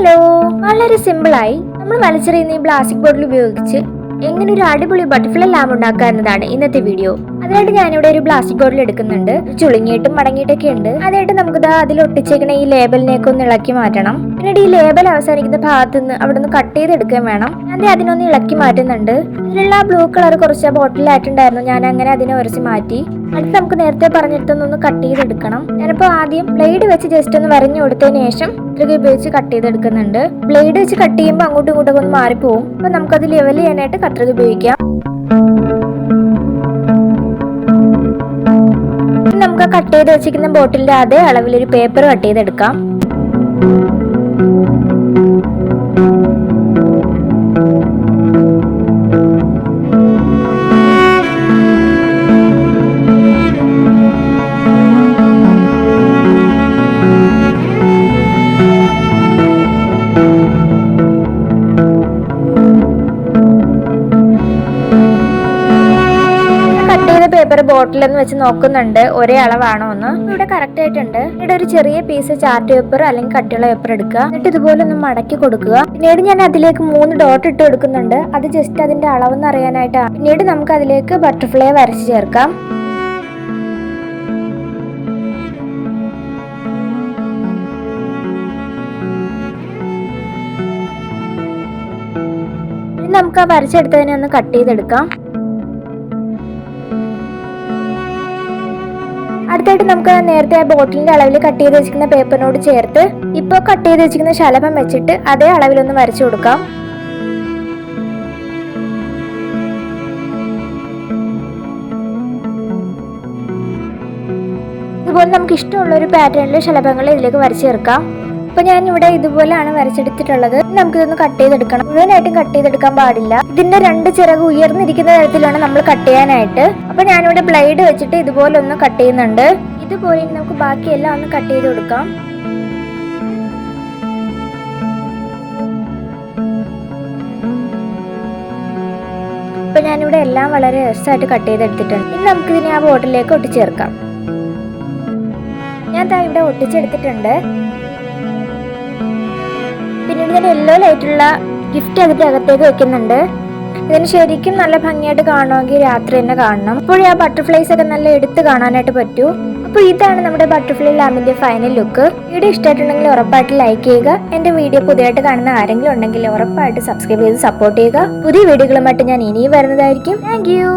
Hello, വളരെ സിമ്പിളായി നമ്മൾ വലിച്ചെറിയുന്ന ഈ പ്ലാസ്റ്റിക് ബോട്ടിൽ ഉപയോഗിച്ച് എങ്ങനെ ഒരു അടിപൊളി ബട്ടർഫ്ലൈ ലാമ്പ് ഉണ്ടാക്കുക എന്നതാണ് ഇന്നത്തെ വീഡിയോ. അതിനായിട്ട് ഞാനിവിടെ ഒരു പ്ലാസ്റ്റിക് ബോട്ടിൽ എടുക്കുന്നുണ്ട്. ചുളുങ്ങിയിട്ടും മടങ്ങിയിട്ടൊക്കെ ഉണ്ട്. അതായിട്ട് നമുക്കിത് അതിൽ ഒട്ടിച്ചേക്കണ ഈ ലേബലിനെയൊക്കെ ഒന്ന് ഇളക്കി മാറ്റണം. പിന്നീട് ഈ ലേബൽ അവസാനിക്കുന്ന ഭാഗത്ത് നിന്ന് അവിടെ നിന്ന് കട്ട് ചെയ്തെടുക്കാൻ വേണം. ഞാൻ അതിനൊന്ന് ഇളക്കി മാറ്റുന്നുണ്ട്. അതിലുള്ള ബ്ലൂ കളർ കുറച്ച് ബോട്ടിലായിട്ടുണ്ടായിരുന്നു. ഞാൻ അങ്ങനെ അതിനെ ഉരಸಿ മാറ്റി. അടുത്ത് നമുക്ക് നേരത്തെ പറഞ്ഞെടുത്തൊന്ന് കട്ട് ചെയ്തെടുക്കണം. ഞാനിപ്പോൾ ആദ്യം ബ്ലേഡ് വെച്ച് ജസ്റ്റ് ഒന്ന് വരഞ്ഞു കൊടുത്തതിന് ശേഷം കത്രിക ഉപയോഗിച്ച് കട്ട് ചെയ്തെടുക്കുന്നുണ്ട്. ബ്ലേഡ് വെച്ച് കട്ട് ചെയ്യുമ്പോൾ അങ്ങോട്ടും ഇങ്ങോട്ടും ഒന്ന് മാറിപ്പോവും. അപ്പൊ നമുക്കത് ലെവൽ ചെയ്യാനായിട്ട് കത്രിക ഉപയോഗിക്കാം. നമുക്ക് കട്ട് ചെയ്ത് വെച്ചിരിക്കുന്ന ബോട്ടിലിന്റെ അതേ അളവിൽ ഒരു പേപ്പർ കട്ട് ചെയ്തെടുക്കാം. പേപ്പർ ബോട്ടിൽ എന്ന് വെച്ച് നോക്കുന്നുണ്ട് ഒരേ അളവാണോ എന്ന്. ഇവിടെ കറക്റ്റ് ആയിട്ടുണ്ട്. ഇവിടെ ഒരു ചെറിയ പീസ് ചാർട്ട് പേപ്പർ അല്ലെങ്കിൽ കട്ടിയുള്ള പേപ്പർ എടുക്കുക. എന്നിട്ട് ഇതുപോലെ ഒന്ന് മടക്കി കൊടുക്കുക. പിന്നീട് ഞാൻ അതിലേക്ക് 3 ഡോട്ട് ഇട്ട് കൊടുക്കുന്നുണ്ട്. അത് ജസ്റ്റ് അതിന്റെ അളവെന്ന് അറിയാനായിട്ടാണ്. പിന്നീട് നമുക്ക് അതിലേക്ക് ബട്ടർഫ്ലൈ വരച്ച് ചേർക്കാം. നമുക്ക് ആ വരച്ചെടുത്തതിനെ ഒന്ന് കട്ട് ചെയ്തെടുക്കാം. അടുത്തായിട്ട് നമുക്ക് നേരത്തെ ആ ബോട്ടിലിന്റെ അളവിൽ കട്ട് ചെയ്ത് വെച്ചിരിക്കുന്ന പേപ്പറിനോട് ചേർത്ത് ഇപ്പോൾ കട്ട് ചെയ്ത് വെച്ചിരിക്കുന്ന ശലഭം വെച്ചിട്ട് അതേ അളവിലൊന്ന് വരച്ചു കൊടുക്കാം. ഇതുപോലെ നമുക്ക് ഇഷ്ടമുള്ള ഒരു പാറ്റേണിൽ ശലഭങ്ങൾ ഇതിലേക്ക് വരച്ചു ചേർക്കാം. അപ്പൊ ഞാൻ ഇവിടെ ഇതുപോലെയാണ് വരച്ചെടുത്തിട്ടുള്ളത്. നമുക്കിതൊന്ന് കട്ട് ചെയ്തെടുക്കണം. മുഴുവനായിട്ടും കട്ട് ചെയ്തെടുക്കാൻ പാടില്ല. ഇതിന്റെ 2 ചിറക് ഉയർന്നിരിക്കുന്ന തരത്തിലാണ് നമ്മൾ കട്ട് ചെയ്യാനായിട്ട്. അപ്പൊ ഞാനിവിടെ ബ്ലേഡ് വെച്ചിട്ട് ഇതുപോലെ ഒന്ന് കട്ട് ചെയ്യുന്നുണ്ട്. ഇതുപോലെ നമുക്ക് ബാക്കിയെല്ലാം ഒന്ന് കട്ട് ചെയ്ത് കൊടുക്കാം. അപ്പൊ ഞാനിവിടെ എല്ലാം വളരെ രസമായിട്ട് കട്ട് ചെയ്തെടുത്തിട്ടുണ്ട്. ഇനി നമുക്കിതിനെ ആ ബോട്ടിലേക്ക് ഒട്ടിച്ചേർക്കാം. ഞാൻ ഇവിടെ ഒട്ടിച്ചെടുത്തിട്ടുണ്ട്. പിന്നീട് ഞാൻ യെല്ലോ ലൈറ്റുള്ള ഗിഫ്റ്റ് അതിന്റെ അകത്തേക്ക് വെക്കുന്നുണ്ട്. ഇതിന് ശരിക്കും നല്ല ഭംഗിയായിട്ട് കാണുമെങ്കിൽ രാത്രി തന്നെ കാണണം. അപ്പോഴേ ആ ബട്ടർഫ്ലൈസ് ഒക്കെ നല്ല എടുത്ത് കാണാനായിട്ട് പറ്റൂ. അപ്പോൾ ഇതാണ് നമ്മുടെ ബട്ടർഫ്ലൈ ലാമ്പിന്റെ ഫൈനൽ ലുക്ക്. വീഡിയോ ഇഷ്ടമായിട്ടുണ്ടെങ്കിൽ ഉറപ്പായിട്ട് ലൈക്ക് ചെയ്യുക. എന്റെ വീഡിയോ പുതിയതായിട്ട് കാണുന്ന ആരെങ്കിലും ഉണ്ടെങ്കിൽ ഉറപ്പായിട്ട് സബ്സ്ക്രൈബ് ചെയ്ത് സപ്പോർട്ട് ചെയ്യുക. പുതിയ വീഡിയോകളുമായിട്ട് ഞാൻ ഇനിയും വരുന്നതായിരിക്കും. Thank you.